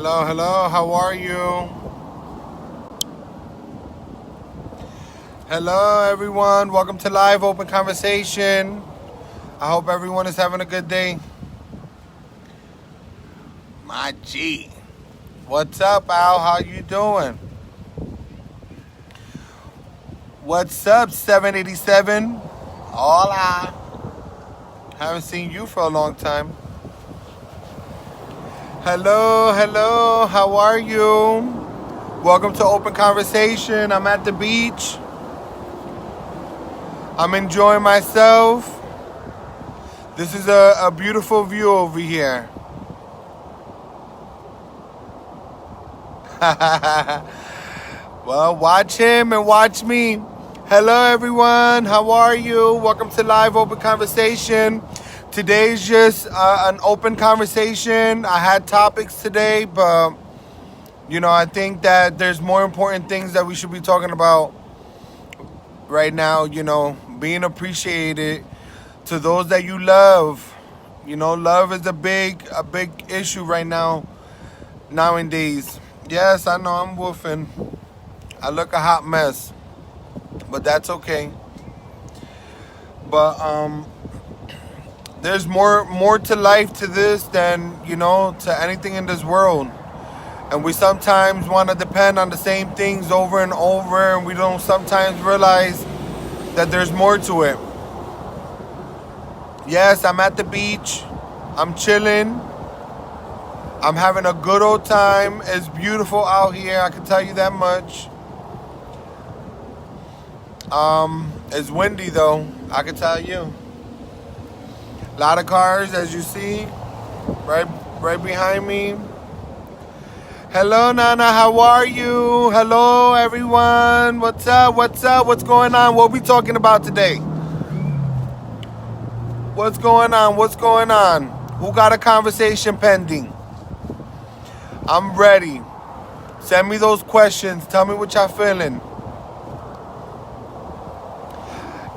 Hello, hello, how are you? Hello, everyone. Welcome to Live Open Conversation. I hope everyone is having a good day. My G. What's up, Al? How you doing? What's up, 787? Hola. Haven't seen you for a long time. Hello, hello, how are you? Welcome to Open Conversation. I'm at the beach. I'm enjoying myself. This is a beautiful view over here. Well, watch him and watch me. Hello, everyone. How are you? Welcome to Live Open Conversation. Today's just an open conversation. I had topics today, but I think that there's more important things that we should be talking about right now. Being appreciated to those that you love. Love is a big issue right now nowadays. Yes, I know I'm woofing. I look a hot mess, but that's okay. But there's more to life to this than to anything in this world. And we sometimes want to depend on the same things over and over, and we don't sometimes realize that there's more to it. Yes, I'm at the beach. I'm chilling. I'm having a good old time. It's beautiful out here, I can tell you that much. It's windy though, I can tell you. A lot of cars, as you see, right behind me. Hello, Nana. How are you? Hello, everyone. What's up? What's up? What's going on? What we talking about today? What's going on? What's going on? Who got a conversation pending? I'm ready. Send me those questions. Tell me what y'all feeling.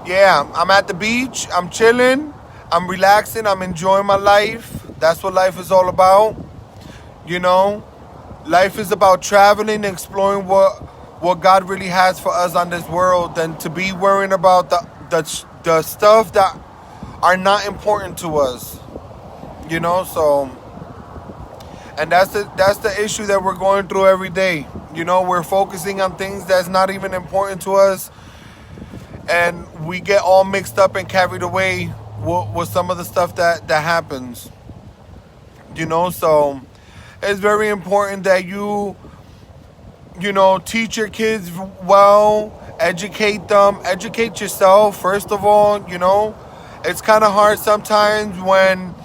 Yeah, I'm at the beach. I'm chilling. I'm relaxing. I'm enjoying my life. That's what life is all about. You know, life is about traveling and exploring what God really has for us on this world, than to be worrying about the stuff that are not important to us. So, and that's the issue that we're going through every day. We're focusing on things that's not even important to us, and we get all mixed up and carried away with some of the stuff that happens. So it's very important that you teach your kids well, educate them, educate yourself first of all. It's kind of hard sometimes when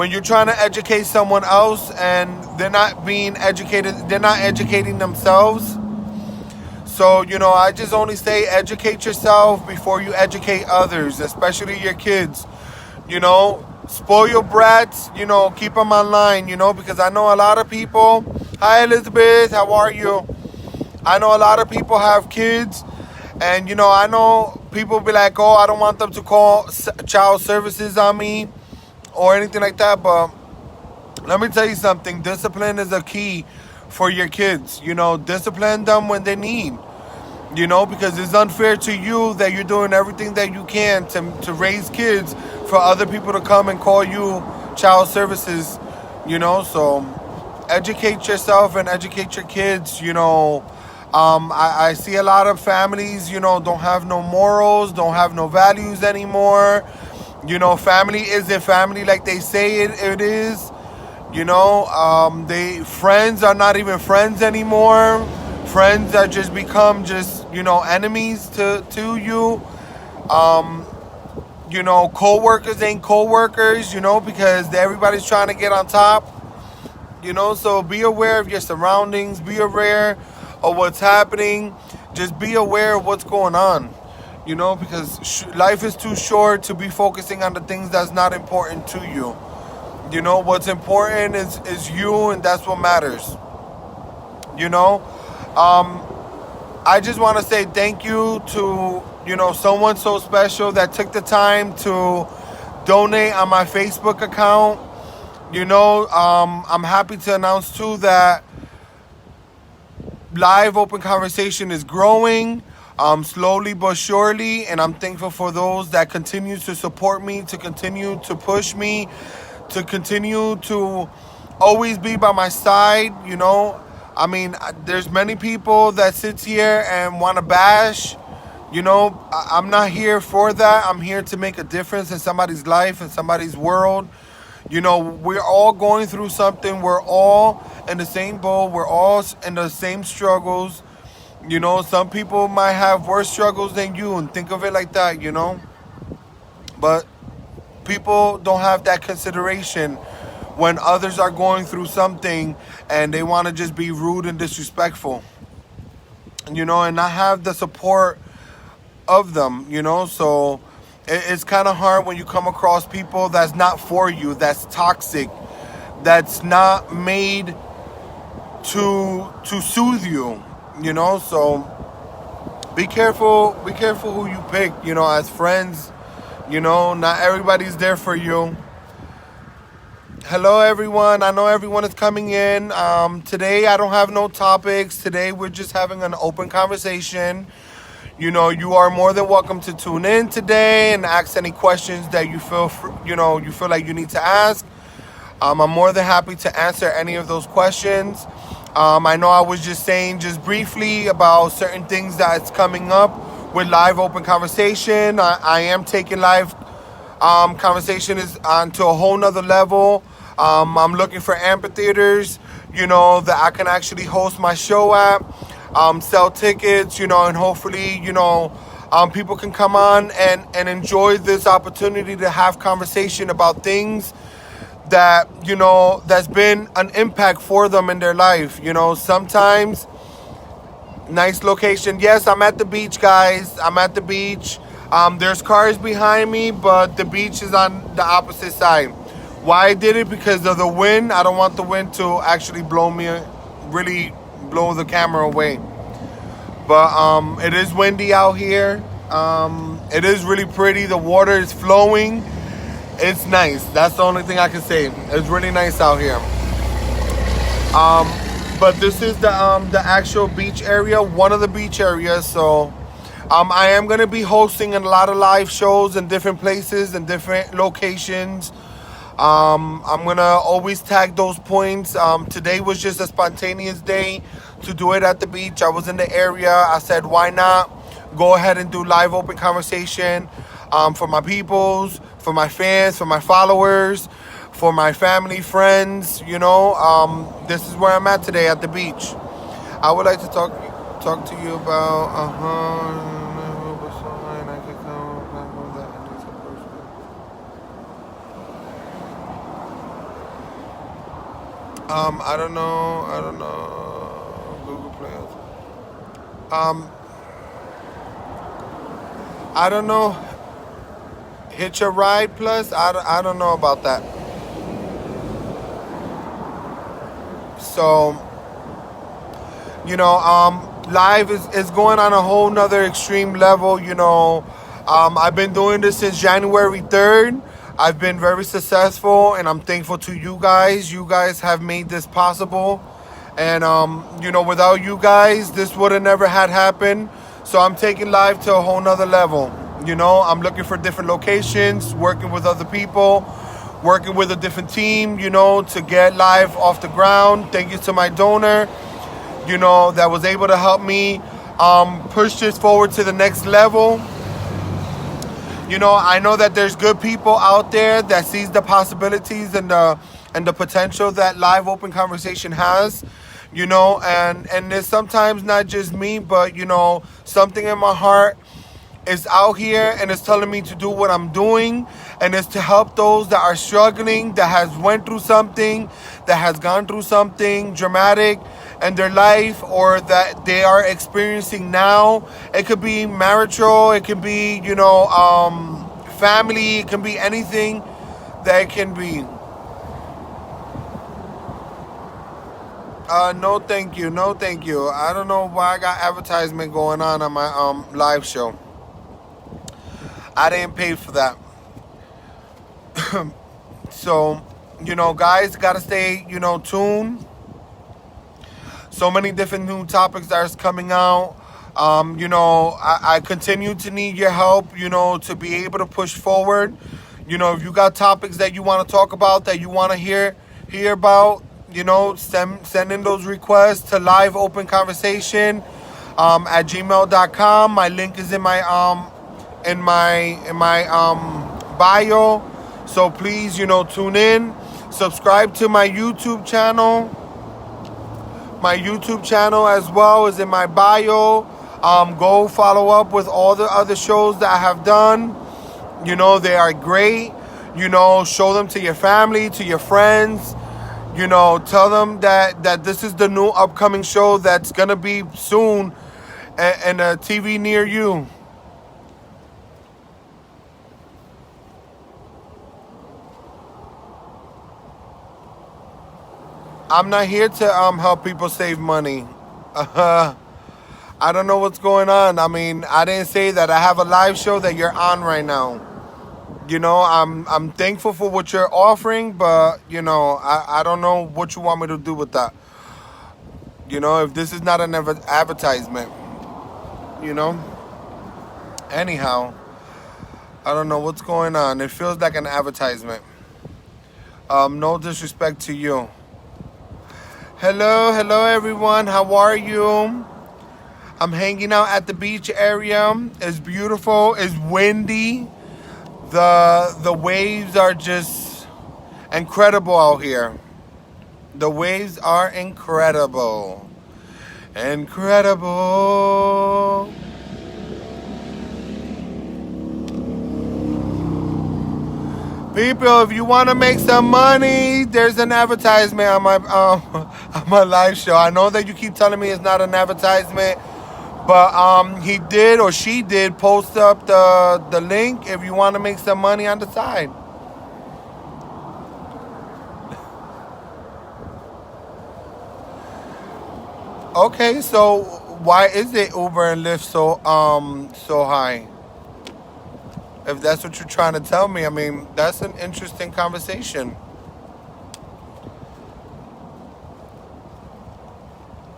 you're trying to educate someone else and they're not being educated, they're not educating themselves. So, I just only say educate yourself before you educate others, especially your kids. Spoil your brats, keep them online, because I know a lot of people. Hi, Elizabeth, how are you? I know a lot of people have kids, and, I know people be like, oh, I don't want them to call child services on me or anything like that, but let me tell you something. Discipline is a key for your kids. Discipline them when they need. Because it's unfair to you that you're doing everything that you can to raise kids for other people to come and call you child services. So educate yourself and educate your kids. I see a lot of families, don't have no morals, don't have no values anymore. Family isn't family like they say it is. They friends are not even friends anymore. Friends that just become enemies to you. Co-workers ain't co-workers, because everybody's trying to get on top. So be aware of your surroundings, be aware of what's happening. Just be aware of what's going on, because life is too short to be focusing on the things that's not important to you. What's important is you, and that's what matters. I just want to say thank you to, someone so special that took the time to donate on my Facebook account. I'm happy to announce too that live open conversation is growing, slowly but surely, and I'm thankful for those that continue to support me, to continue to push me, to continue to always be by my side. I mean, there's many people that sits here and want to bash. I'm not here for that. I'm here to make a difference in somebody's life, in somebody's world. We're all going through something. We're all in the same boat. We're all in the same struggles. Some people might have worse struggles than you, and think of it like that. But people don't have that consideration when others are going through something and they want to just be rude and disrespectful, and not have the support of them. So it's kind of hard when you come across people that's not for you, that's toxic, that's not made to soothe you. So be careful who you pick, as friends. Not everybody's there for you. Hello everyone, I know everyone is coming in. Today I don't have no topics. Today we're just having an open conversation. You are more than welcome to tune in today and ask any questions that you feel like you need to ask. I'm more than happy to answer any of those questions. I know I was just saying just briefly about certain things that's coming up with live open conversation. I am taking live conversation is onto a whole nother level. I'm looking for amphitheaters, that I can actually host my show at, sell tickets, and hopefully, people can come on and enjoy this opportunity to have conversation about things that, that's been an impact for them in their life. Sometimes nice location. Yes, I'm at the beach, guys. I'm at the beach. There's cars behind me, but the beach is on the opposite side. Why I did it? Because of the wind. I don't want the wind to actually really blow the camera away. But it is windy out here. It is really pretty. The water is flowing. It's nice. That's the only thing I can say. It's really nice out here. But this is the actual beach area, one of the beach areas. So I am going to be hosting a lot of live shows in different places and different locations. I'm going to always tag those points. Today was just a spontaneous day to do it at the beach. I was in the area. I said, why not go ahead and do live open conversation for my peoples, for my fans, for my followers, for my family, friends. This is where I'm at today at the beach. I would like to talk to you about I don't know. Google Play. I don't know. Hitch a Ride Plus. I don't know about that. So, live is going on a whole nother extreme level. I've been doing this since January 3rd. I've been very successful, and I'm thankful to you guys. You guys have made this possible. And, without you guys, this would have never had happened. So I'm taking live to a whole nother level. I'm looking for different locations, working with other people, working with a different team, to get live off the ground. Thank you to my donor, that was able to help me push this forward to the next level. I know that there's good people out there that sees the possibilities and the potential that live open conversation has, and it's sometimes not just me, but, something in my heart is out here and it's telling me to do what I'm doing, and it's to help those that are struggling, that has went through something, that has gone through something dramatic in their life, or that they are experiencing now. It could be marital, it could be, family, it can be anything that it can be. No thank you, no thank you. I don't know why I got advertisement going on my live show. I didn't pay for that. So, guys, gotta stay, tuned. So many different new topics that are coming out. I continue to need your help, to be able to push forward. If you got topics that you want to talk about, that you want to hear about, send in those requests to live open conversation at gmail.com. My link is in my bio. So please, tune in. Subscribe to my YouTube channel. My YouTube channel as well is in my bio. Go follow up with all the other shows that I have done. They are great. Show them to your family, to your friends. Tell them that this is the new upcoming show that's going to be soon in a TV near you. I'm not here to help people save money. I don't know what's going on. I mean, I didn't say that. I have a live show that you're on right now. I'm thankful for what you're offering, but I don't know what you want me to do with that. If this is not an advertisement, Anyhow, I don't know what's going on. It feels like an advertisement. No disrespect to you. Hello everyone. How are you? I'm hanging out at the beach area. It's beautiful. It's windy. The waves are just incredible out here. The waves are incredible. Incredible. People, if you want to make some money, there's an advertisement on my live show. I know that you keep telling me it's not an advertisement, but he did or she did post up the link if you want to make some money on the side. Okay, so why is it Uber and Lyft so high? If that's what you're trying to tell me, I mean, that's an interesting conversation.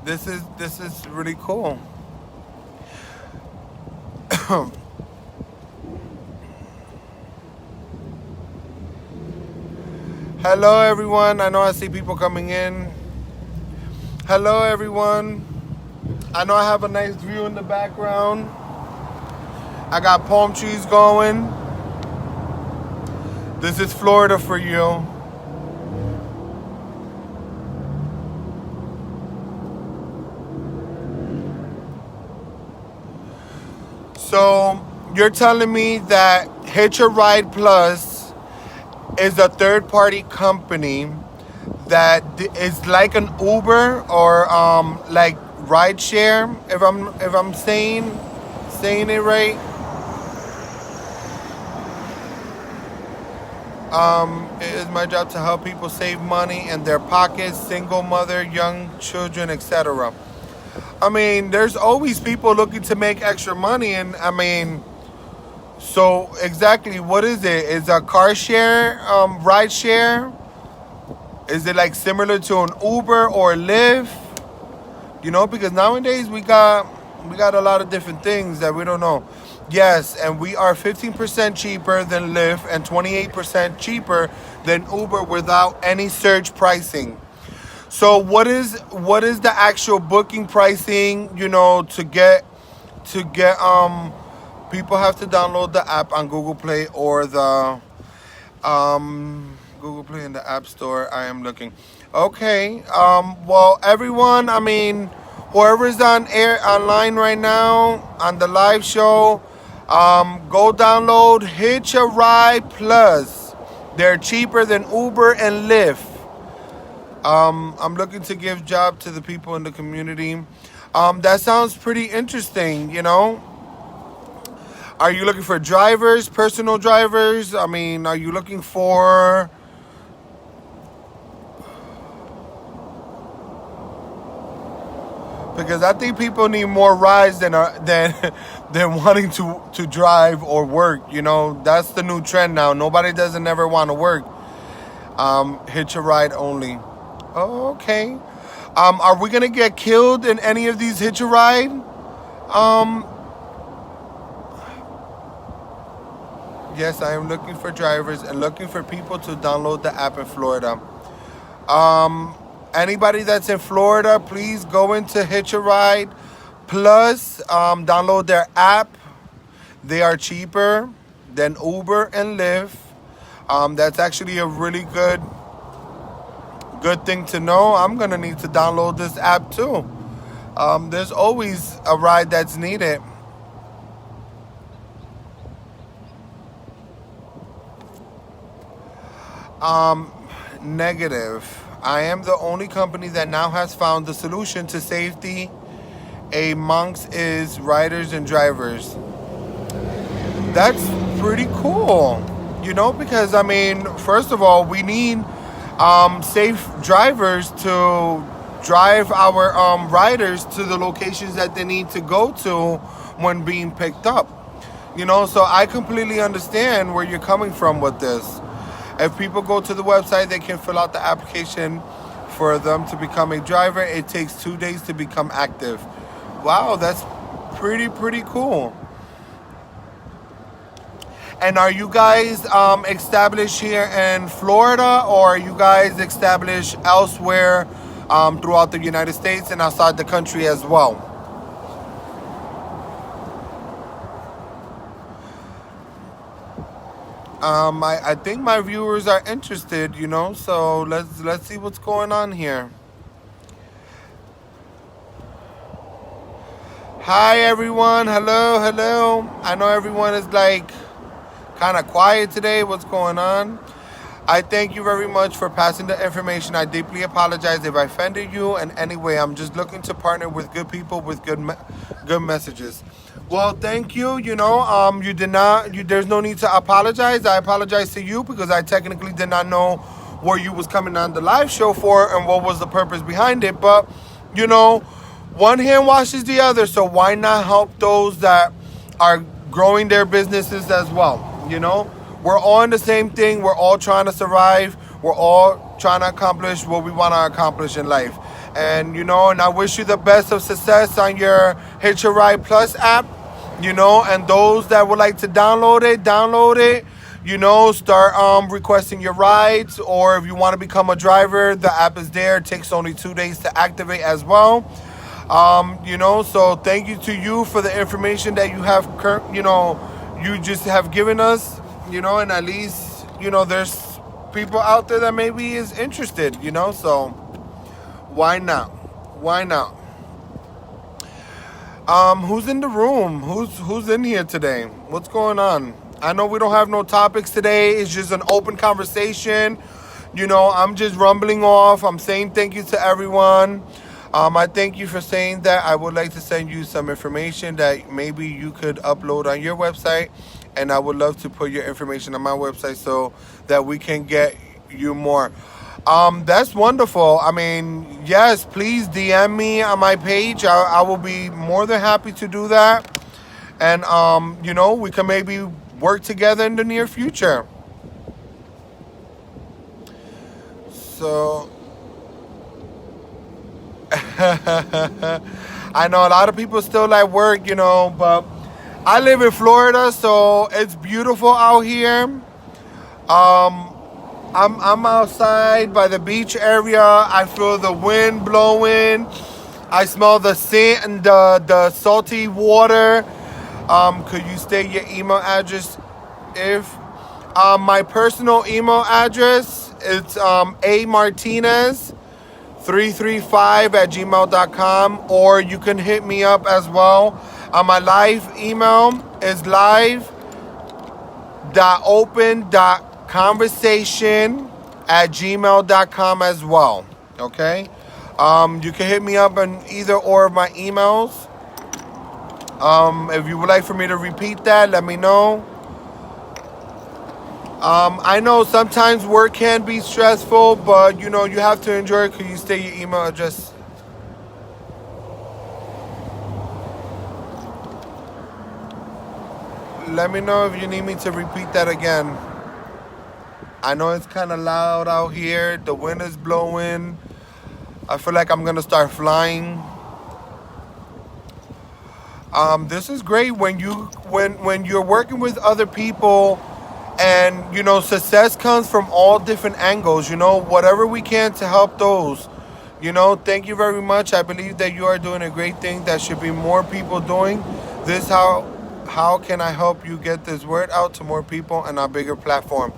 This is really cool. Hello everyone. I know I see people coming in. Hello everyone. I know I have a nice view in the background. I got palm trees going. This is Florida for you. So you're telling me that Hitch a Ride Plus is a third-party company that is like an Uber or like rideshare, if I'm saying it right. It is my job to help people save money in their pockets, single mother, young children, etc. I mean, there's always people looking to make extra money, and I mean, so exactly what is it? Is a car share, ride share? Is it like similar to an Uber or Lyft? Because nowadays we got a lot of different things that we don't know. Yes, and we are 15% cheaper than Lyft and 28% cheaper than Uber without any surge pricing. So what is the actual booking pricing, to get people have to download the app on Google Play or the Google Play in the App Store. I am looking. Okay. Well, everyone, I mean, whoever's online right now on the live show, go download Hitch a Ride Plus. They're cheaper than Uber and Lyft. I'm looking to give job to the people in the community. That sounds pretty interesting, Are you looking for drivers, personal drivers? I mean, are you looking for... Because I think people need more rides than wanting to drive or work. That's the new trend now. Nobody doesn't ever want to work. Hitch a ride only. Oh, okay. Are we gonna get killed in any of these hitch a ride? Um, yes, I am looking for drivers and looking for people to download the app in Florida. Anybody that's in Florida, please go into Hitch a Ride Plus, download their app. They are cheaper than Uber and Lyft. That's actually a really good thing to know. I'm gonna need to download this app too. There's always a ride that's needed. Negative. I am the only company that now has found the solution to safety amongst its riders and drivers. That's pretty cool, because I mean, first of all, we need safe drivers to drive our riders to the locations that they need to go to when being picked up. So I completely understand where you're coming from with this. If people go to the website, they can fill out the application for them to become a driver. It takes 2 days to become active. Wow, that's pretty cool. And are you guys established here in Florida, or are you guys established elsewhere throughout the United States and outside the country as well? I think my viewers are interested, so let's see what's going on here. Hi everyone, hello. I know everyone is like kind of quiet today. What's going on? I thank you very much for passing the information. I deeply apologize if I offended you in any way. I'm just looking to partner with good people with good messages. Well, thank you. You did not. There's no need to apologize. I apologize to you because I technically did not know where you was coming on the live show for and what was the purpose behind it. But one hand washes the other. So why not help those that are growing their businesses as well? We're all in the same thing. We're all trying to survive. We're all trying to accomplish what we want to accomplish in life. And I wish you the best of success on your Hitch a Ride Plus app. And those that would like to download it. Start requesting your rides, or if you want to become a driver, the app is there. It takes only 2 days to activate as well. So thank you to you for the information that you have, you just have given us, and at least, there's people out there that maybe is interested, so why not? Why not? Who's in the room? Who's in here today? What's going on? I know we don't have no topics today. It's just an open conversation. I'm just rumbling off. I'm saying thank you to everyone. I thank you for saying that. I would like to send you some information that maybe you could upload on your website, and I would love to put your information on my website so that we can get you more. That's wonderful. I mean, yes, please DM me on my page. I will be more than happy to do that. And, we can maybe work together in the near future. So, I know a lot of people still at work, but I live in Florida, so it's beautiful out here. I'm outside by the beach area. I feel the wind blowing. I smell the scent and the salty water. Could you state your email address? If my personal email address, it's amartinez335@gmail.com, or you can hit me up as well. My live email is live.open.conversation@gmail.com as well. Okay? You can hit me up on either or of my emails. If you would like for me to repeat that, let me know. I know sometimes work can be stressful, but you have to enjoy it. Could you state your email address? Let me know if you need me to repeat that again. I know it's kind of loud out here. The wind is blowing. I feel like I'm gonna start flying. This is great when you're working with other people, and success comes from all different angles. Whatever we can to help those. Thank you very much. I believe that you are doing a great thing that should be more people doing this. How can I help you get this word out to more people and a bigger platform?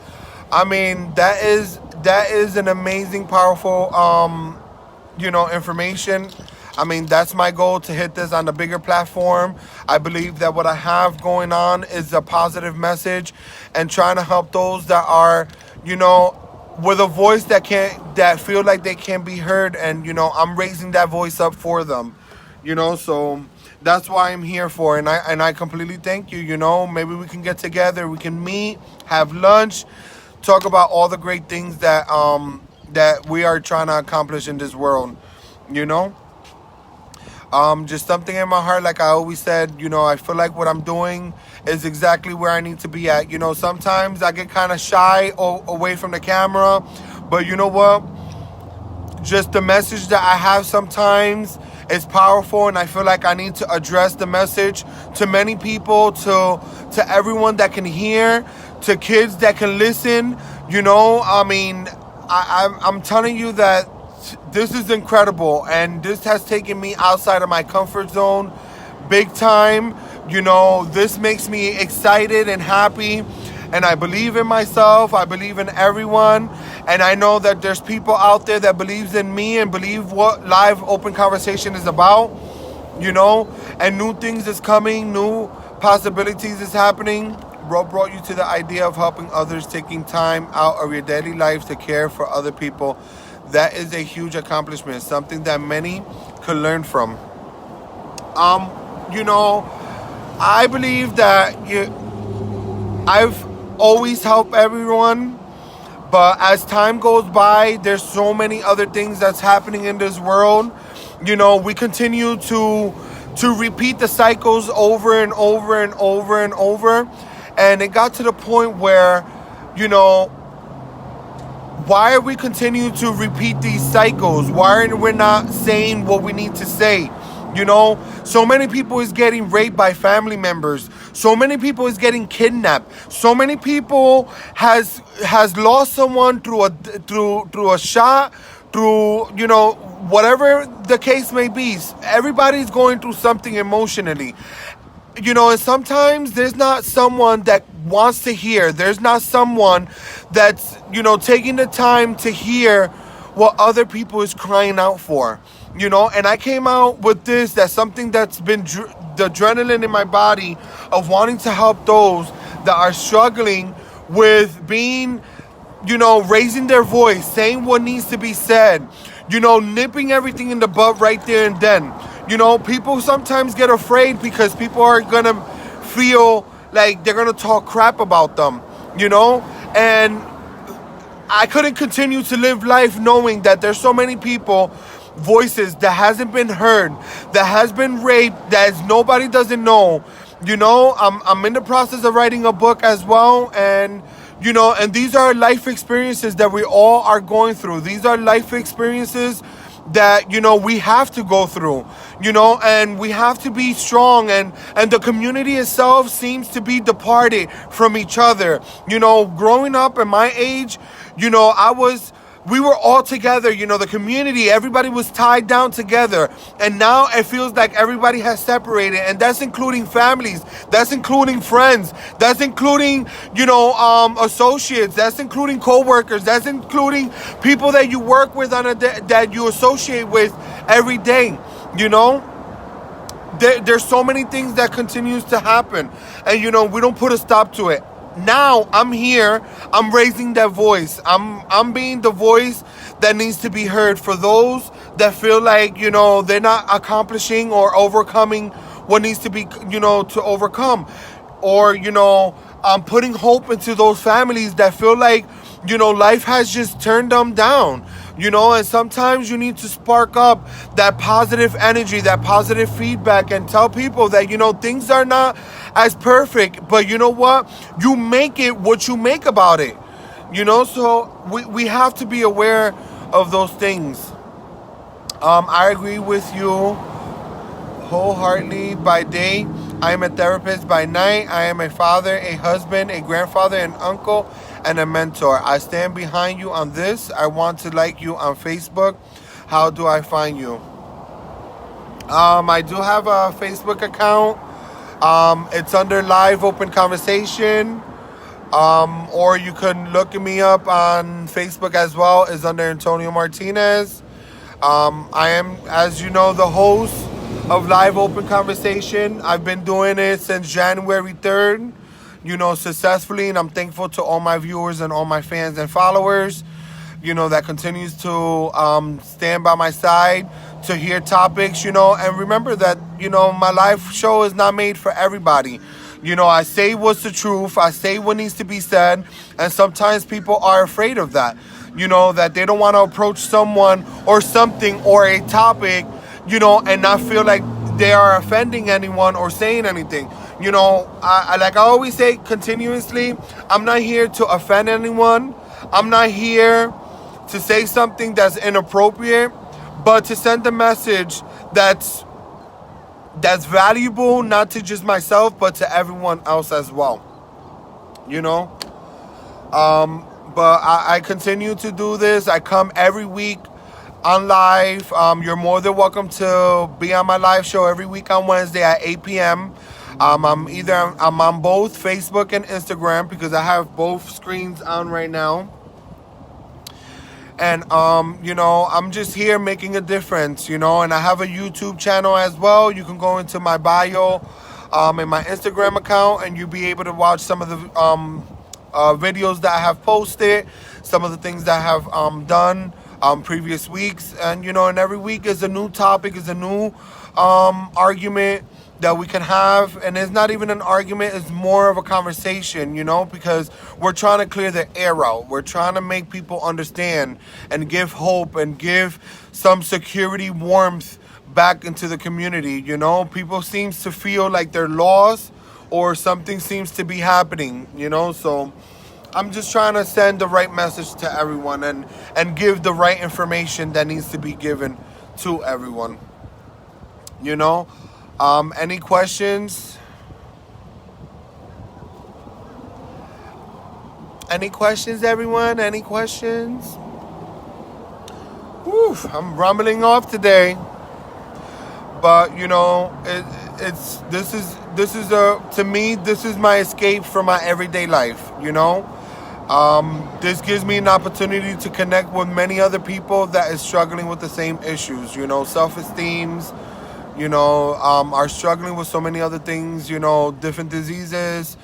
I mean, that is an amazing, powerful information. I mean, that's my goal, to hit this on a bigger platform. I believe that what I have going on is a positive message, and trying to help those that are, with a voice that feel like they can't be heard, and I'm raising that voice up for them. So that's why I'm here for, and I completely thank you. Maybe we can get together, we can meet, have lunch, talk about all the great things that we are trying to accomplish in this world. You know, just something in my heart, like I always said. I feel like what I'm doing is exactly where I need to be at. Sometimes I get kind of shy away from the camera, but you know what? Just the message that I have sometimes is powerful, and I feel like I need to address the message to many people, to everyone that can hear, to kids that can listen. I mean, I'm telling you that this is incredible, and this has taken me outside of my comfort zone big time. This makes me excited and happy, and I believe in myself. I believe in everyone, and I know that there's people out there that believes in me and believe what live open conversation is about. And new things is coming, new possibilities is happening. What brought you to the idea of helping others, taking time out of your daily life to care for other people? That is a huge accomplishment, something that many could learn from. I believe that I've always helped everyone, but as time goes by, there's so many other things that's happening in this world. We continue to repeat the cycles over and over and over and over, and it got to the point where, why are we continuing to repeat these cycles? Why are we not saying what we need to say? So many people is getting raped by family members. So many people is getting kidnapped. So many people has lost someone through a shot, through whatever the case may be. Everybody's going through something emotionally. And sometimes there's not someone that wants to hear. There's not someone that's, taking the time to hear what other people is crying out for. And I came out with this, that's something that's been the adrenaline in my body of wanting to help those that are struggling with being, raising their voice, saying what needs to be said, nipping everything in the bud right there and then. People sometimes get afraid because people are going to feel like they're going to talk crap about them, and I couldn't continue to live life knowing that there's so many people, voices that hasn't been heard, that has been raped, that nobody doesn't know. I'm in the process of writing a book as well, and and these are life experiences that we all are going through. These are life experiences that we have to go through, and we have to be strong, and the community itself seems to be departed from each other. Growing up at my age, we were all together, the community, everybody was tied down together. And now it feels like everybody has separated. And that's including families. That's including friends. That's including, associates. That's including co-workers. That's including people that you work with that you associate with every day. There's so many things that continues to happen. And, we don't put a stop to it. Now I'm here, I'm raising that voice. I'm being the voice that needs to be heard for those that feel like, they're not accomplishing or overcoming what needs to be, to overcome. Or, I'm putting hope into those families that feel like, life has just turned them down. And sometimes you need to spark up that positive energy, that positive feedback, and tell people that, things are not as perfect, but you know what? You make it what you make about it. So we have to be aware of those things. I agree with you wholeheartedly. By day, I am a therapist. By night, I am a father, a husband, a grandfather, an uncle, and a mentor. I stand behind you on this. I want to like you on Facebook. How do I find you? I do have a Facebook account. It's under Live Open Conversation. Or you can look me up on Facebook as well. It's under Antonio Martinez. I am, as you know, the host of Live Open Conversation. I've been doing it since January 3rd, successfully, and I'm thankful to all my viewers and all my fans and followers, that continues to stand by my side to hear topics, and remember that, my live show is not made for everybody. I say what's the truth, I say what needs to be said, and sometimes people are afraid of that. That they don't want to approach someone or something or a topic, and not feel like they are offending anyone or saying anything. Like I always say continuously, I'm not here to offend anyone. I'm not here to say something that's inappropriate, but to send a message that's valuable, not to just myself, but to everyone else as well. But I continue to do this. I come every week on live. You're more than welcome to be on my live show every week on Wednesday at 8 p.m. I'm on both Facebook and Instagram because I have both screens on right now. And I'm just here making a difference, and I have a YouTube channel as well. You can go into my bio in my Instagram account, and you'll be able to watch some of the videos that I have posted, some of the things that I have done previous weeks. And and every week is a new topic, is a new argument that we can have. And it's not even an argument, it's more of a conversation, because we're trying to clear the air out. We're trying to make people understand and give hope and give some security, warmth back into the community. People seems to feel like they're lost or something seems to be happening, so I'm just trying to send the right message to everyone and give the right information that needs to be given to everyone. Any questions? Any questions, everyone? Any questions? Whew, I'm rumbling off today, but to me, this is my escape from my everyday life. This gives me an opportunity to connect with many other people that is struggling with the same issues. Self-esteems. Are struggling with so many other things, different diseases,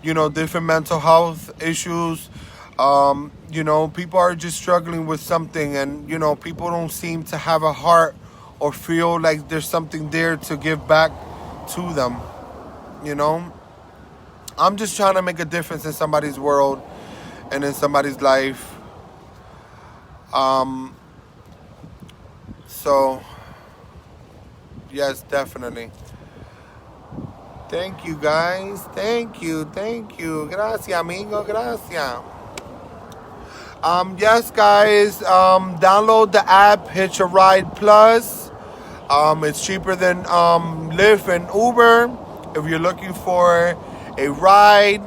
different mental health issues. People are just struggling with something, and, people don't seem to have a heart or feel like there's something there to give back to them. I'm just trying to make a difference in somebody's world and in somebody's life. So... yes, definitely. Thank you, guys. Thank you. Gracias, amigo. Gracias. Yes, guys. Download the app Hitch a Ride Plus. It's cheaper than Lyft and Uber. If you're looking for a ride,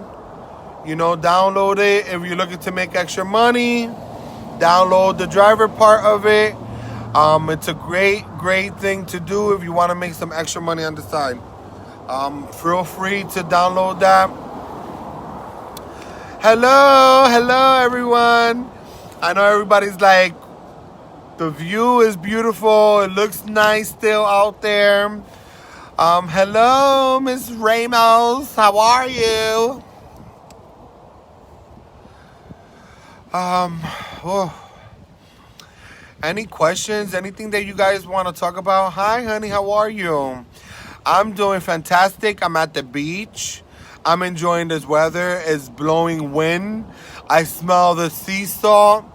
download it. If you're looking to make extra money, download the driver part of it. It's a great thing to do if you want to make some extra money on the side. Feel free to download that. Hello, everyone. I know everybody's like, the view is beautiful. It looks nice still out there. Hello, Miss Ramos. How are you? Any questions? Anything that you guys want to talk about? Hi, honey. How are you? I'm doing fantastic. I'm at the beach. I'm enjoying this weather. It's blowing wind. I smell the sea salt.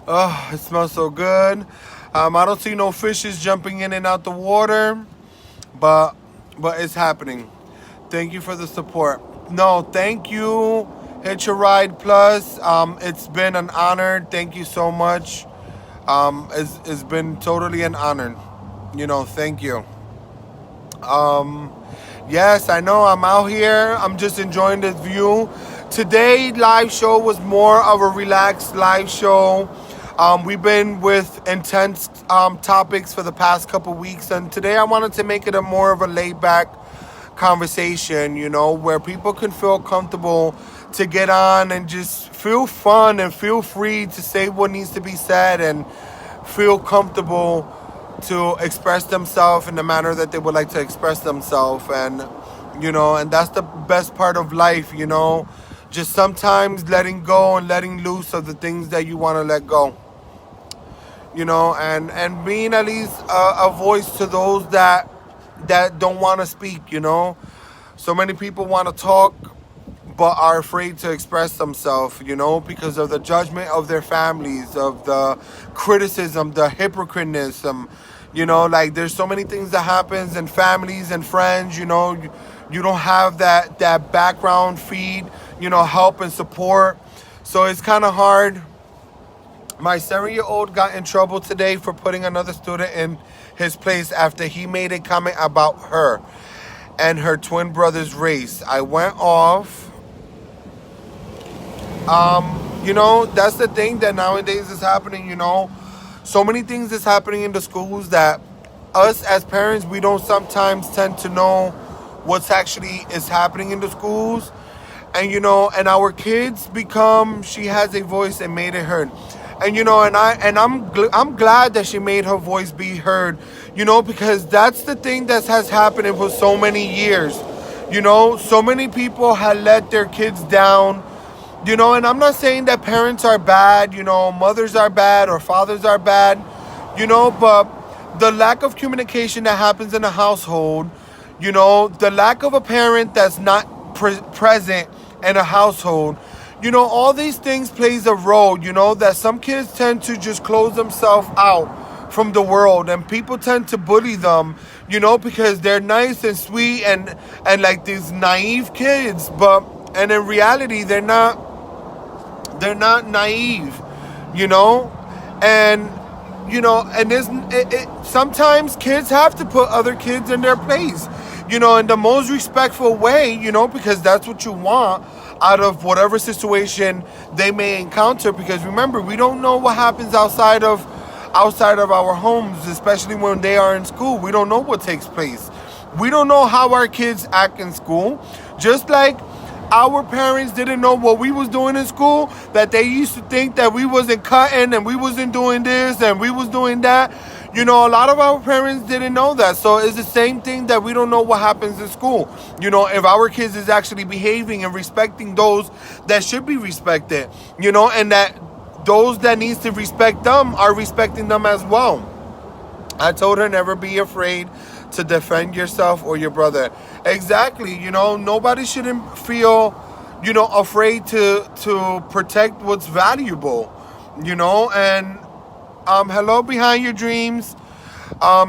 Oh, it smells so good. I don't see no fishes jumping in and out the water, but it's happening. Thank you for the support. No, thank you, Hitch a Ride Plus. It's been an honor. Thank you so much. It's been totally an honor. Thank you. Um, yes, I know I'm out here. I'm just enjoying this view. Today live show was more of a relaxed live show. We've been with intense topics for the past couple weeks, and today I wanted to make it a more of a laid back conversation, where people can feel comfortable to get on and just feel fun and feel free to say what needs to be said and feel comfortable to express themselves in the manner that they would like to express themselves. And that's the best part of life, just sometimes letting go and letting loose of the things that you want to let go, and being at least a voice to those that don't want to speak. So many people want to talk but are afraid to express themselves, because of the judgment of their families, of the criticism, the hypocritism. Like there's so many things that happens in families and friends. You don't have that background feed, help and support. So it's kind of hard. My 7-year-old got in trouble today for putting another student in his place after he made a comment about her and her twin brother's race. I went off. That's the thing that nowadays is happening. So many things is happening in the schools that us as parents, we don't sometimes tend to know what's actually is happening in the schools. And our kids become, she has a voice and made it heard. I'm glad that she made her voice be heard, because that's the thing that has happened for so many years. So many people had let their kids down. And I'm not saying that parents are bad, mothers are bad or fathers are bad, but the lack of communication that happens in a household, the lack of a parent that's not present in a household, all these things plays a role, that some kids tend to just close themselves out from the world, and people tend to bully them, because they're nice and sweet and like these naive kids, and in reality they're not naive, and sometimes kids have to put other kids in their place, in the most respectful way, because that's what you want out of whatever situation they may encounter. Because remember, we don't know what happens outside of our homes, especially when they are in school. We don't know what takes place. We don't know how our kids act in school. Just like our parents didn't know what we was doing in school, that they used to think that we wasn't cutting and we wasn't doing this and we was doing that. A lot of our parents didn't know that. So it's the same thing that we don't know what happens in school. If our kids is actually behaving and respecting those that should be respected, and that those that needs to respect them are respecting them as well. I told her never be afraid to defend yourself or your brother. Exactly. Nobody shouldn't feel, afraid to protect what's valuable, and hello behind your dreams.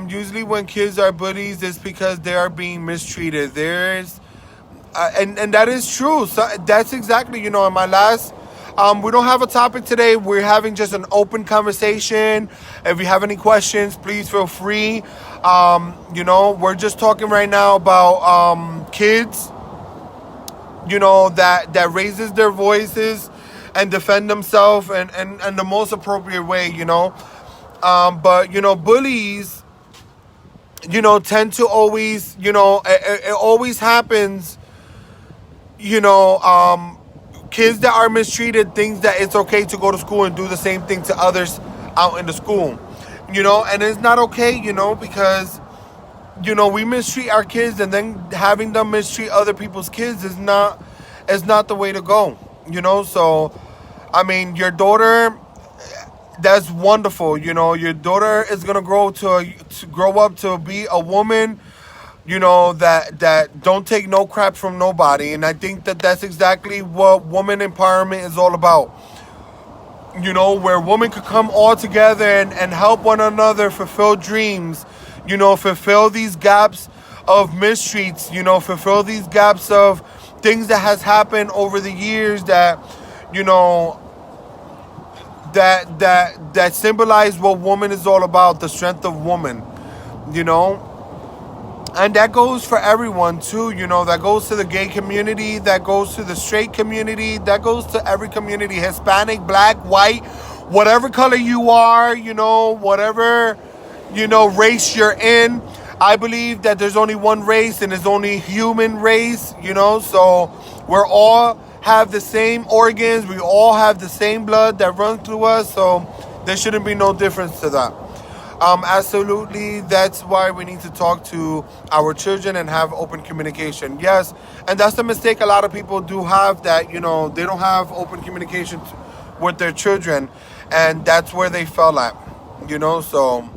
Usually when kids are bullies, it's because they are being mistreated. There's and that is true. So that's exactly, in my last we don't have a topic today. We're having just an open conversation. If you have any questions, please feel free. We're just talking right now about kids, that raises their voices and defend themselves and the most appropriate way, but bullies, tend to always, it always happens, kids that are mistreated think that it's okay to go to school and do the same thing to others out in the school, and it's not okay, because, we mistreat our kids, and then having them mistreat other people's kids is not the way to go, so, I mean, your daughter, that's wonderful, your daughter is going to grow up to be a woman, that don't take no crap from nobody. And I think that that's exactly what woman empowerment is all about. Where women could come all together and help one another fulfill dreams, fulfill these gaps of mistreats, fulfill these gaps of things that has happened over the years that, that symbolize what woman is all about, the strength of woman, you know. And that goes for everyone too, you know. That goes to the gay community, that goes to the straight community, that goes to every community, Hispanic, black, white, whatever color you are, you know, whatever, you know, race you're in. I believe that there's only one race and it's only human race, you know. So we're all have the same organs, we all have the same blood that runs through us, so there shouldn't be no difference to that. Absolutely, that's why we need to talk to our children and have open communication. Yes, and that's the mistake a lot of people do have, that, you know, they don't have open communication with their children, and that's where they fell at, you know. So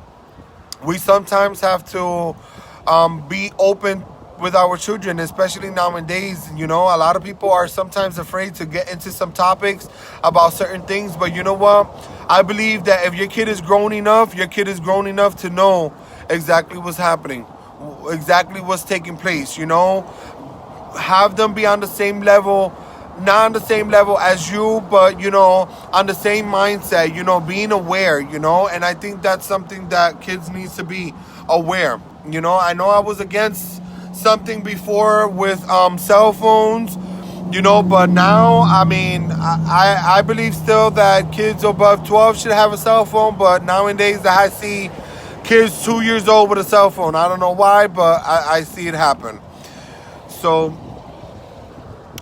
we sometimes have to be open with our children, especially nowadays. You know, a lot of people are sometimes afraid to get into some topics about certain things, but you know what? I believe that if your kid is grown enough, your kid is grown enough to know exactly what's happening, exactly what's taking place, you know. Have them be on the same level, not on the same level as you, but, you know, on the same mindset, you know, being aware, you know. And I think that's something that kids needs to be aware, you know. I know I was against something before with cell phones, you know, but now, I mean, I believe still that kids above 12 should have a cell phone, but nowadays I see kids 2 years old with a cell phone. I don't know why, but I see it happen. So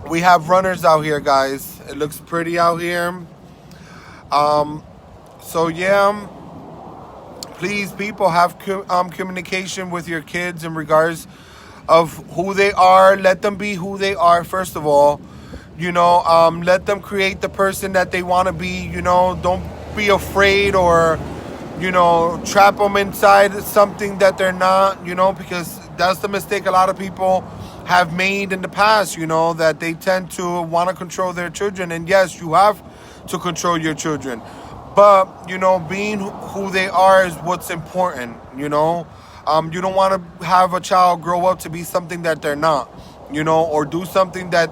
we have runners out here, guys. It looks pretty out here. So yeah, please, people, have communication with your kids in regards of who they are. Let them be who they are, first of all. You know, let them create the person that they want to be. You know, don't be afraid, or, you know, trap them inside something that they're not, you know, because that's the mistake a lot of people have made in the past, you know, that they tend to want to control their children. And yes, you have to control your children, but, you know, being who they are is what's important, you know. You don't want to have a child grow up to be something that they're not, you know, or do something that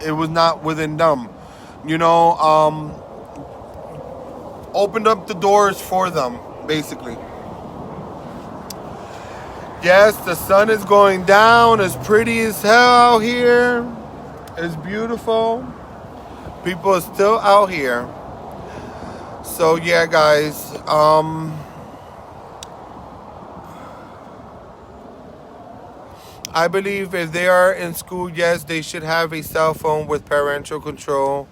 it was not within them, you know. Opened up the doors for them, basically. Yes, the sun is going down. It's pretty as hell out here. It's beautiful. People are still out here. So yeah, guys. I believe if they are in school, yes, they should have a cell phone with parental control,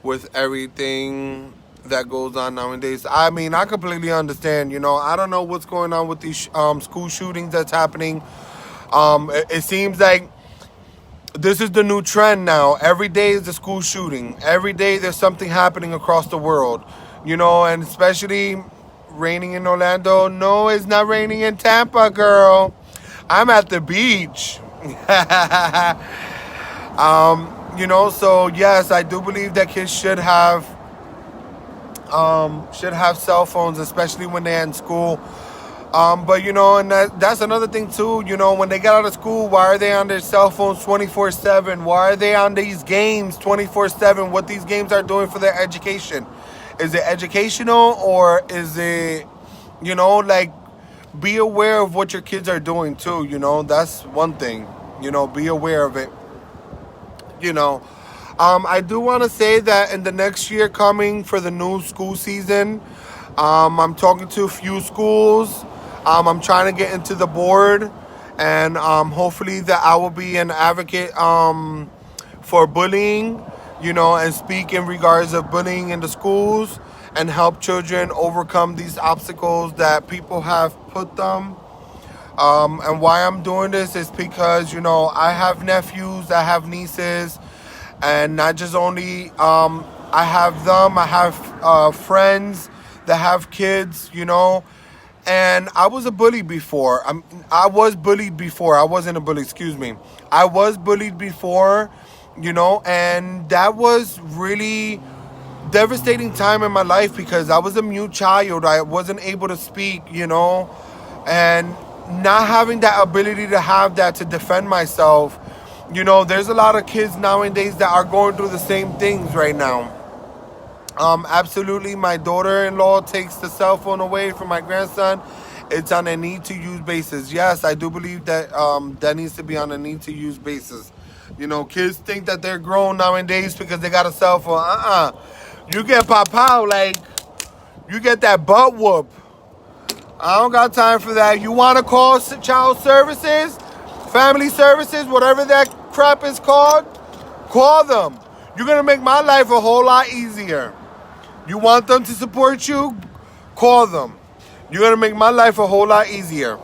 with everything that goes on nowadays. I mean, I completely understand. You know, I don't know what's going on with these school shootings that's happening. It seems like this is the new trend now. Every day is a school shooting. Every day there's something happening across the world. You know, and especially raining in Orlando. No, it's not raining in Tampa, girl. I'm at the beach. You know, so yes, I do believe that kids should have cell phones, especially when they're in school. But, you know, and that's another thing too. You know, when they get out of school, why are they on their cell phones 24/7? Why are they on these games 24/7? What these games are doing for their education? Is it educational, or is it, you know, like, be aware of what your kids are doing too, you know. That's one thing, you know, be aware of it, you know. I do want to say that in the next year coming for the new school season, I'm talking to a few schools. I'm trying to get into the board, and hopefully that I will be an advocate for bullying, you know, and speak in regards of bullying in the schools, and help children overcome these obstacles that people have put them. And why I'm doing this is because, you know, I have nephews, I have nieces, and not just only I have them, I have friends that have kids, you know. And I was a bully before. I was bullied before. I wasn't a bully, excuse me. I was bullied before, you know, and that was really devastating time in my life, because I was a mute child. I wasn't able to speak, you know, and not having that ability to have that to defend myself. You know, there's a lot of kids nowadays that are going through the same things right now. Absolutely, my daughter-in-law takes the cell phone away from my grandson. It's on a need-to-use basis. Yes, I do believe that that needs to be on a need-to-use basis. You know, kids think that they're grown nowadays because they got a cell phone. You get pop out like you get that butt whoop. I don't got time for that. You want to call child services, family services, whatever that crap is called? Call them. You're gonna make my life a whole lot easier. You want them to support you? Call them. You're gonna make my life a whole lot easier.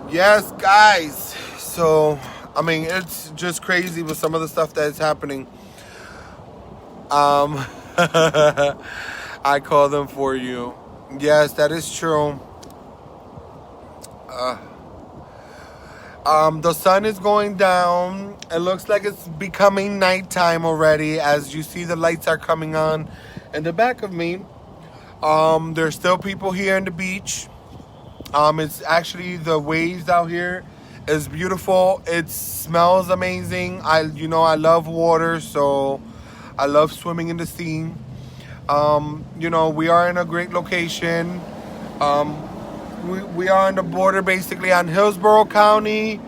Yes, guys. So, I mean, it's just crazy with some of the stuff that is happening. Um, I call them for you. Yes, that is true. The sun is going down. It looks like it's becoming nighttime already as you see the lights are coming on in the back of me. There's still people here in the beach. It's actually the waves out here is beautiful. It smells amazing. I love water, so I love swimming in the sea. We are in a great location. We are on the border basically on Hillsborough County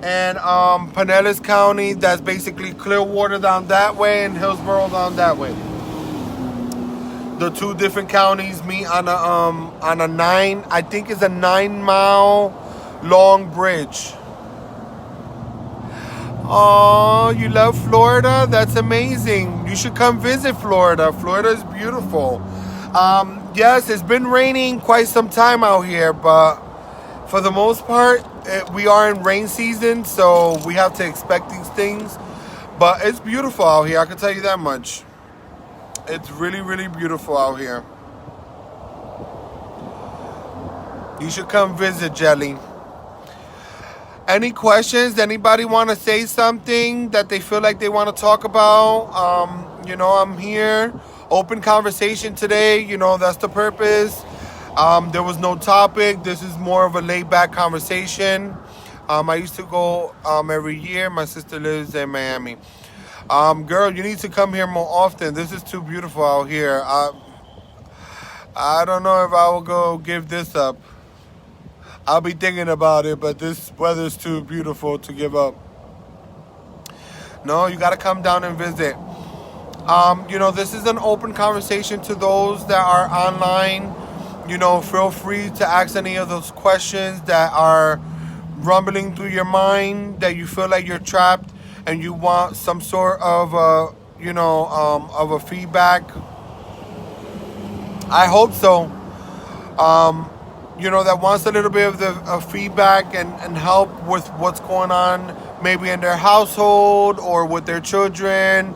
and Pinellas County. That's basically Clearwater down that way and Hillsborough down that way. The two different counties meet on a I think it's a 9-mile long bridge. Oh, you love Florida? That's amazing. You should come visit Florida. Florida is beautiful. Yes, it's been raining quite some time out here, but for the most part, we are in rain season, so we have to expect these things. But it's beautiful out here, I can tell you that much. It's really, really beautiful out here. You should come visit, Jelly. Any questions? Anybody want to say something that they feel like they want to talk about? I'm here. Open conversation today. That's the purpose. There was no topic. This is more of a laid-back conversation. I used to go every year. My sister lives in Miami. Girl, you need to come here more often. This is too beautiful out here. I don't know if I will go give this up. I'll be thinking about it, but this weather's too beautiful to give up. No, you got to come down and visit. This is an open conversation to those that are online. Feel free to ask any of those questions that are rumbling through your mind, that you feel like you're trapped and you want some sort of of a feedback. I hope so. That wants a little bit of the feedback and help with what's going on, maybe in their household or with their children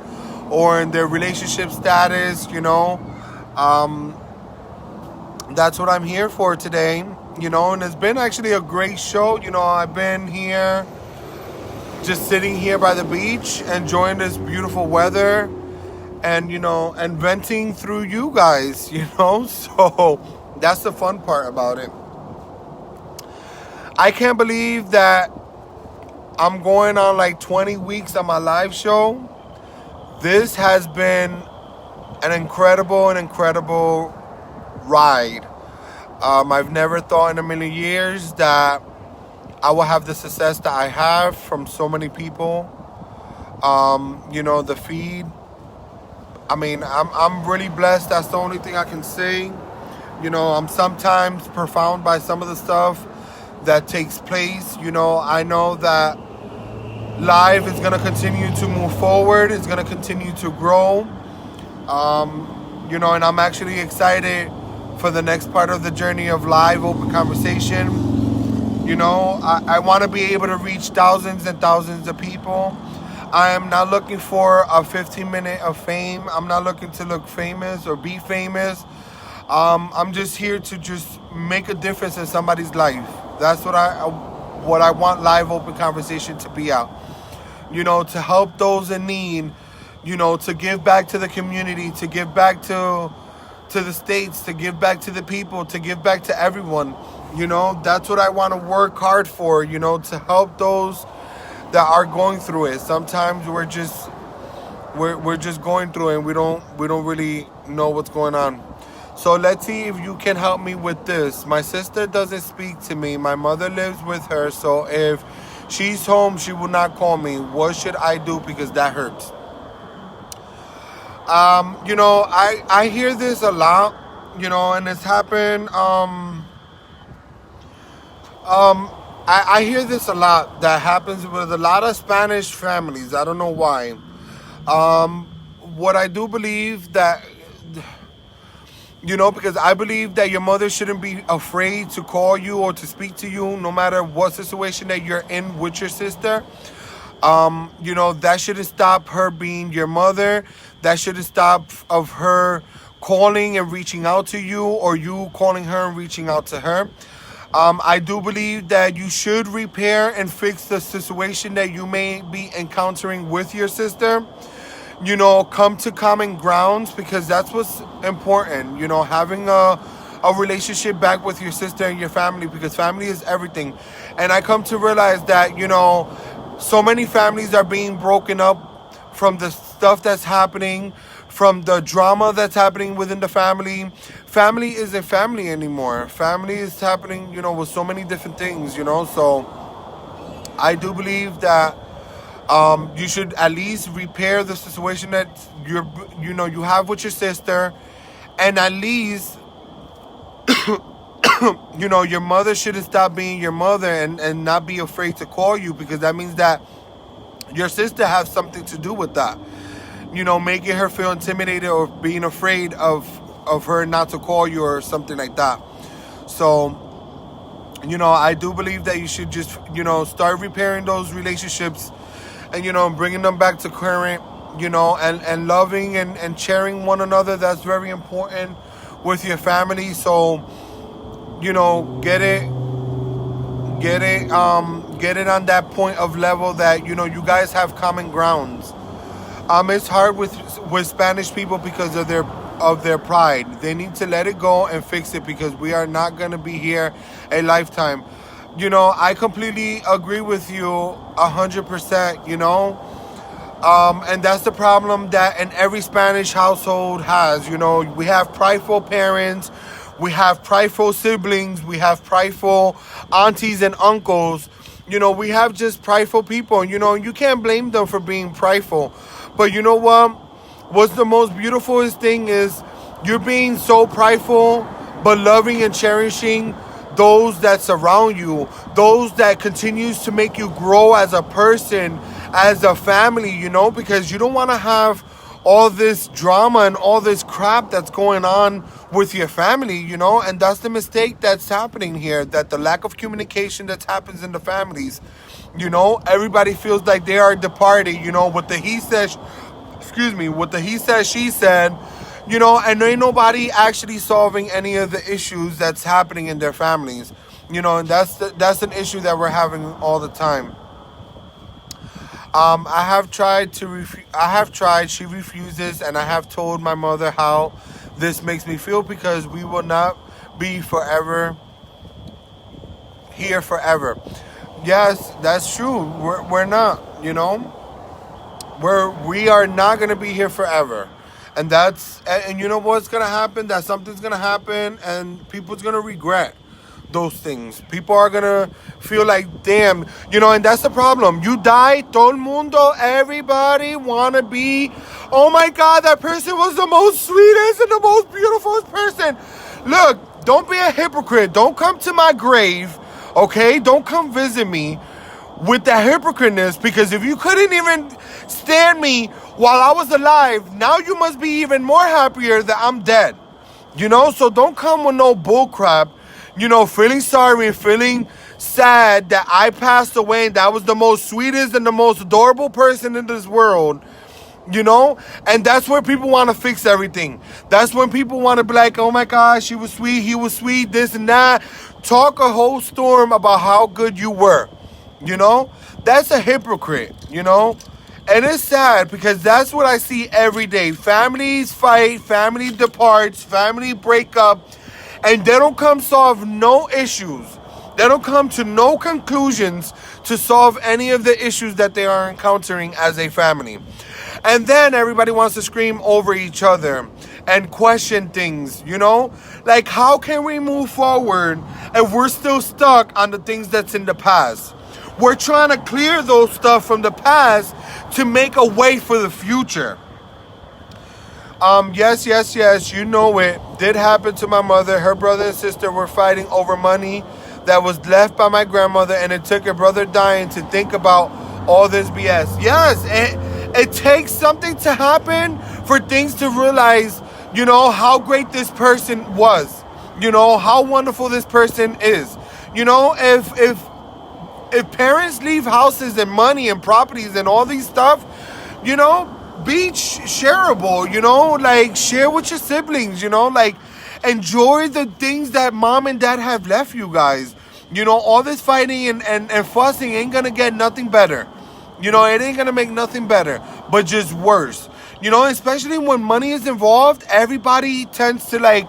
or in their relationship status. That's what I'm here for today. And it's been actually a great show. I've been here just sitting here by the beach, enjoying this beautiful weather and venting through you guys, so that's the fun part about it. I can't believe that I'm going on like 20 weeks on my live show. This has been an incredible ride. I've never thought in a million years that I will have the success that I have from so many people. The feed. I mean, I'm really blessed. That's the only thing I can say. I'm sometimes profound by some of the stuff that takes place. I know that live is going to continue to move forward. It's going to continue to grow. And I'm actually excited for the next part of the journey of live open conversation. I want to be able to reach thousands and thousands of people. I am not looking for a 15-minute of fame. I'm not looking to look famous or be famous. I'm just here to just make a difference in somebody's life. That's what I want live open conversation to be out. To help those in need, to give back to the community, to give back to the states, to give back to the people, to give back to everyone. That's what I want to work hard for, to help those that are going through it. Sometimes we're just, we're just going through it, and we don't really know what's going on. So let's see if you can help me with this. My sister doesn't speak to me. My mother lives with her, so if she's home, she will not call me. What should I do? Because that hurts. I hear this a lot, and it's happened. I hear this a lot. That happens with a lot of Spanish families. I don't know why. Um, what I do believe that, because I believe that your mother shouldn't be afraid to call you or to speak to you, no matter what situation that you're in with your sister. That shouldn't stop her being your mother. That shouldn't stop of her calling and reaching out to you, or you calling her and reaching out to her. I do believe that you should repair and fix the situation that you may be encountering with your sister. Come to common grounds, because that's what's important. Having a relationship back with your sister and your family, because family is everything. And I come to realize that, so many families are being broken up from the stuff that's happening, from the drama that's happening within the family. Family isn't family anymore. Family is happening, with so many different things. So I do believe that you should at least repair the situation that you have with your sister, and at least your mother shouldn't stop being your mother, and not be afraid to call you, because that means that your sister has something to do with that. Making her feel intimidated or being afraid of her not to call you or something like that. So, I do believe that you should just, start repairing those relationships, and, bringing them back to current, and loving and sharing one another. That's very important with your family. So, get it on that point of level that, you guys have common grounds. It's hard with Spanish people because of their pride. They need to let it go and fix it, because we are not going to be here a lifetime. I completely agree with you 100%. And that's the problem that in every Spanish household has. We have prideful parents, we have prideful siblings, we have prideful aunties and uncles. We have just prideful people, and you can't blame them for being prideful. But you know what? What's the most beautiful thing is you're being so prideful, but loving and cherishing those that surround you, those that continues to make you grow as a person, as a family, because you don't want to have all this drama and all this crap that's going on with your family, and that's the mistake that's happening here, that the lack of communication that happens in the families. Everybody feels like they are the party, with the with the he said, she said, and ain't nobody actually solving any of the issues that's happening in their families, and that's an issue that we're having all the time. I have tried she refuses, and I have told my mother how this makes me feel, because we will not be forever here forever. Yes, that's true. We're not, we are not going to be here forever. And you know what's going to happen? That something's going to happen, and people's going to regret those things. People are going to feel like, damn, and that's the problem. You die, todo el mundo, everybody want to be, oh my God, that person was the most sweetest and the most beautiful person. Look, don't be a hypocrite. Don't come to my grave, okay? Don't come visit me with that hypocriteness, because if you couldn't even stand me while I was alive, now you must be even more happier that I'm dead. So don't come with no bull crap, feeling sorry and feeling sad that I passed away and that was the most sweetest and the most adorable person in this world. And that's where people want to fix everything. That's when people want to be like, oh my gosh, she was sweet, he was sweet, this and that. Talk a whole storm about how good you were. That's a hypocrite, And it's sad, because that's what I see every day. Families fight, family departs, family break up, and they don't come solve no issues. They don't come to no conclusions to solve any of the issues that they are encountering as a family. And then everybody wants to scream over each other and question things, you know? Like, how can we move forward if we're still stuck on the things that's in the past? We're trying to clear those stuff from the past to make a way for the future. Yes, you know it. Did happen to my mother. Her brother and sister were fighting over money that was left by my grandmother, and it took her brother dying to think about all this BS. Yes, it takes something to happen for things to realize, you know, how great this person was. You know, how wonderful this person is. You know, if parents leave houses and money and properties and all these stuff, you know, be shareable, you know, like share with your siblings, you know, like enjoy the things that mom and dad have left you guys. You know, all this fighting and fussing ain't gonna get nothing better. You know, it ain't gonna make nothing better, but just worse. You know, especially when money is involved, everybody tends to like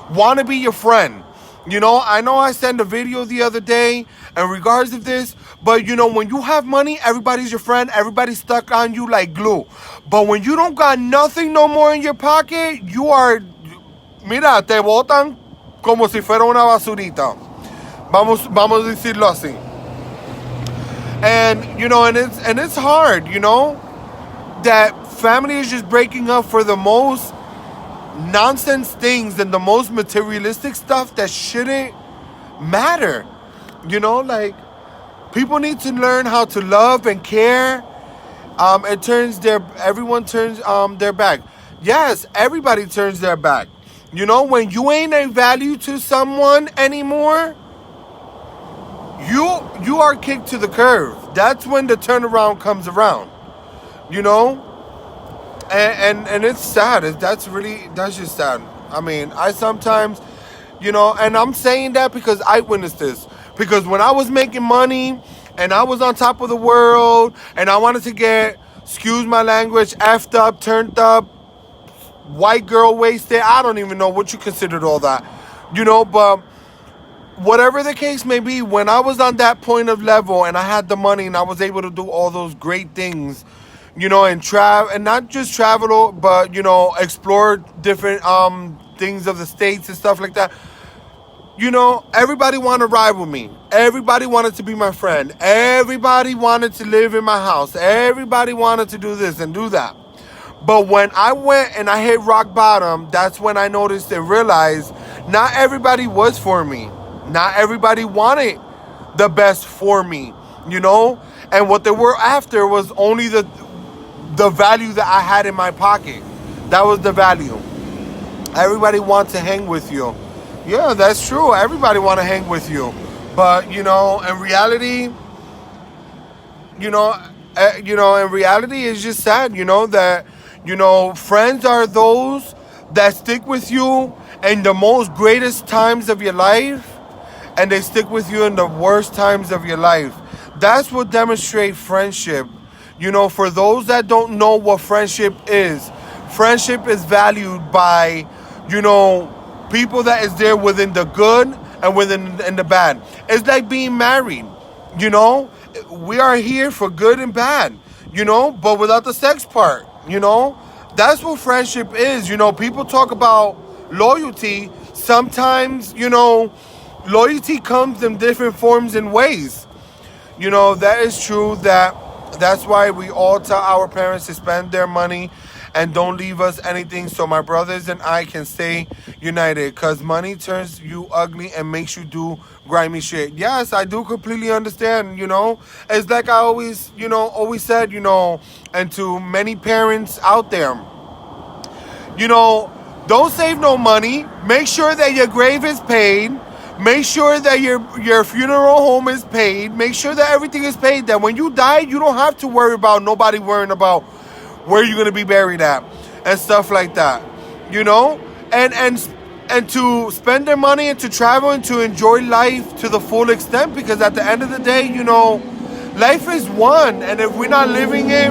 want to be your friend. You know I sent a video the other day in regards of this, but you know, when you have money, everybody's your friend, everybody's stuck on you like glue. But when you don't got nothing no more in your pocket, you are, mira, te botan como si fuera una basurita. Vamos a decirlo así. And you know, and it's hard, you know, that family is just breaking up for the most nonsense things and the most materialistic stuff that shouldn't matter. You know, like people need to learn how to love and care. Everyone turns their back. Yes, everybody turns their back. You know, when you ain't a value to someone anymore, you are kicked to the curb. That's when the turnaround comes around. You know? And it's sad. That's just sad. I mean, I sometimes, you know, and I'm saying that because I witnessed this. Because when I was making money and I was on top of the world and I wanted to get, excuse my language, effed up, turned up, white girl wasted, I don't even know what you considered all that. You know, but whatever the case may be, when I was on that point of level and I had the money and I was able to do all those great things, you know, and not just travel, but, you know, explore different things of the States and stuff like that. You know, everybody wanted to ride with me. Everybody wanted to be my friend. Everybody wanted to live in my house. Everybody wanted to do this and do that. But when I went and I hit rock bottom, that's when I noticed and realized not everybody was for me. Not everybody wanted the best for me, you know? And what they were after was only the value that I had in my pocket. That was the value. Everybody wants to hang with you. Yeah, that's true. Everybody want to hang with you. But, you know, in reality, in reality, it's just sad, you know, that, you know, friends are those that stick with you in the most greatest times of your life, and they stick with you in the worst times of your life. That's what demonstrates friendship. You know, for those that don't know what friendship is valued by, you know, people that is there within the good and within the bad. It's like being married, you know? We are here for good and bad, you know, but without the sex part, you know? That's what friendship is. You know, people talk about loyalty. Sometimes, you know, loyalty comes in different forms and ways. You know, that is true. That's why we all tell our parents to spend their money and don't leave us anything so my brothers and I can stay united, because money turns you ugly and makes you do grimy shit. Yes, I do completely understand, you know. It's like I always said, you know, and to many parents out there, you know, don't save no money. Make sure that your grave is paid. Make sure that your funeral home is paid. Make sure that everything is paid. That when you die, you don't have to worry about nobody worrying about where you're gonna be buried at and stuff like that. You know, and to spend their money and to travel and to enjoy life to the full extent, because at the end of the day, you know, life is one, and if we're not living it,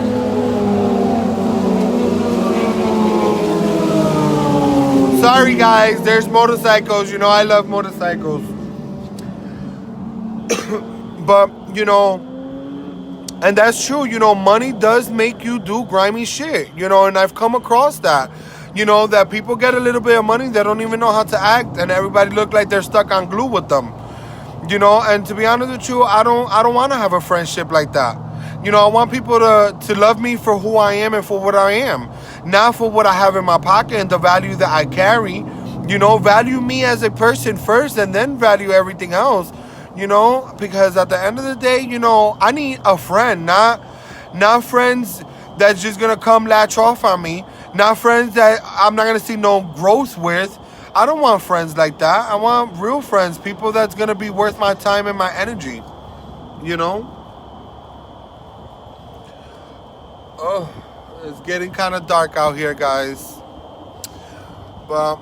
sorry guys, there's motorcycles. You know, I love motorcycles. But, you know, And that's true. Money does make you do grimy shit. And I've come across that. That people get a little bit of money, they don't even know how to act, and everybody look like they're stuck on glue with them. And to be honest with you, I don't want to have a friendship like that. I want people to love me for who I am and for what I am, not for what I have in my pocket and the value that I carry. Value me as a person first and then value everything else. Because at the end of the day, I need a friend, not friends that's just gonna come latch off on me, not friends that I'm not gonna see no growth with. I don't want friends like that. I want real friends, people that's gonna be worth my time and my energy. Oh, it's getting kind of dark out here, guys. But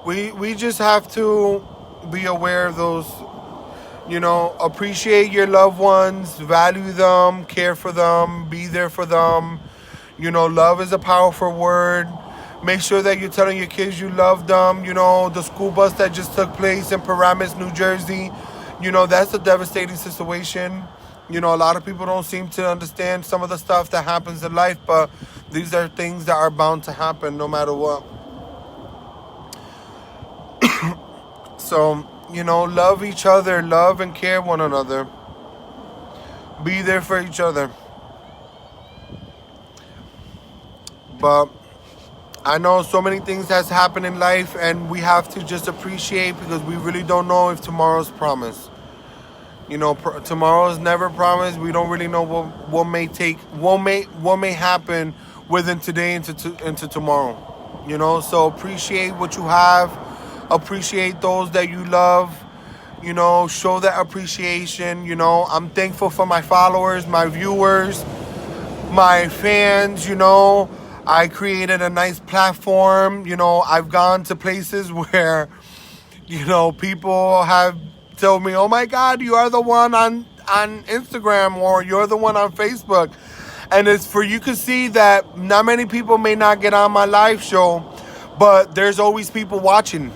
we just have to be aware of those. Appreciate your loved ones, value them, care for them, be there for them. Love is a powerful word. Make sure that you're telling your kids you love them. The school bus that just took place in Paramus, New Jersey, that's a devastating situation. A lot of people don't seem to understand some of the stuff that happens in life, but these are things that are bound to happen no matter what. So, love each other, love and care one another. Be there for each other. But I know so many things has happened in life, and we have to just appreciate, because we really don't know if tomorrow's promised. Tomorrow is never promised. We don't really know what may happen within today into tomorrow. So appreciate what you have. Appreciate those that you love. Show that appreciation. I'm thankful for my followers, my viewers, my fans. I created a nice platform. I've gone to places where, people have told me, oh my God, you are the one on Instagram, or you're the one on Facebook. And it's for you to see that not many people may not get on my live show, but there's always people watching.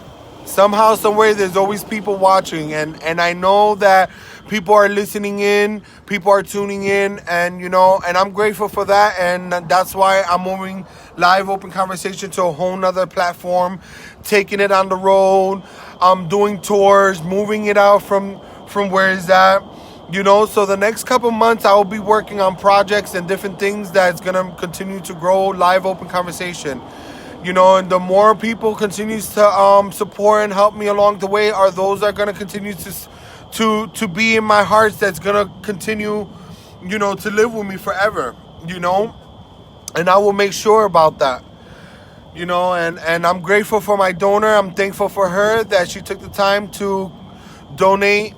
Somehow, somewhere, there's always people watching. And I know that people are listening in, people are tuning in, and I'm grateful for that. And that's why I'm moving Live Open Conversation to a whole nother platform, taking it on the road. I'm doing tours, moving it out from where it's at. So the next couple months, I will be working on projects and different things that's going to continue to grow Live Open Conversation. And the more people continues to support and help me along the way, are those that are going to continue to be in my heart, that's going to continue, to live with me forever, and I will make sure about that. And I'm grateful for my donor. I'm thankful for her that she took the time to donate,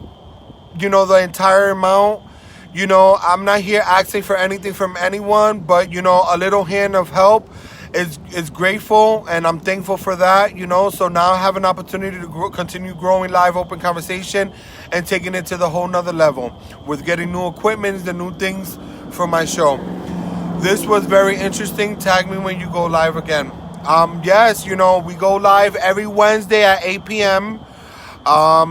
the entire amount. I'm not here asking for anything from anyone, but, a little hand of help is grateful, and I'm thankful for that, So now I have an opportunity to continue growing Live Open Conversation and taking it to the whole nother level with getting new equipment, the new things for my show. This was very interesting. Tag me when you go live again. Yes, we go live every Wednesday at 8 p.m. I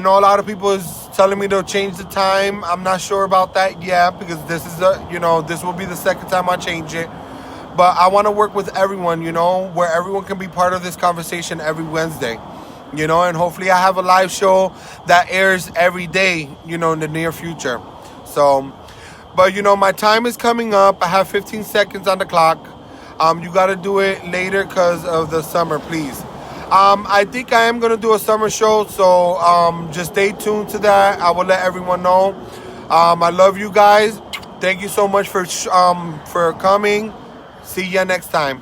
know a lot of people is telling me to change the time. I'm not sure about that yet, because this is this will be the second time I change it. But I want to work with everyone, where everyone can be part of this conversation every Wednesday, and hopefully I have a live show that airs every day, in the near future. So, but my time is coming up. I have 15 seconds on the clock. You got to do it later because of the summer, please. I think I am going to do a summer show, so just stay tuned to that. I will let everyone know. I love you guys. Thank you so much for coming. See ya next time.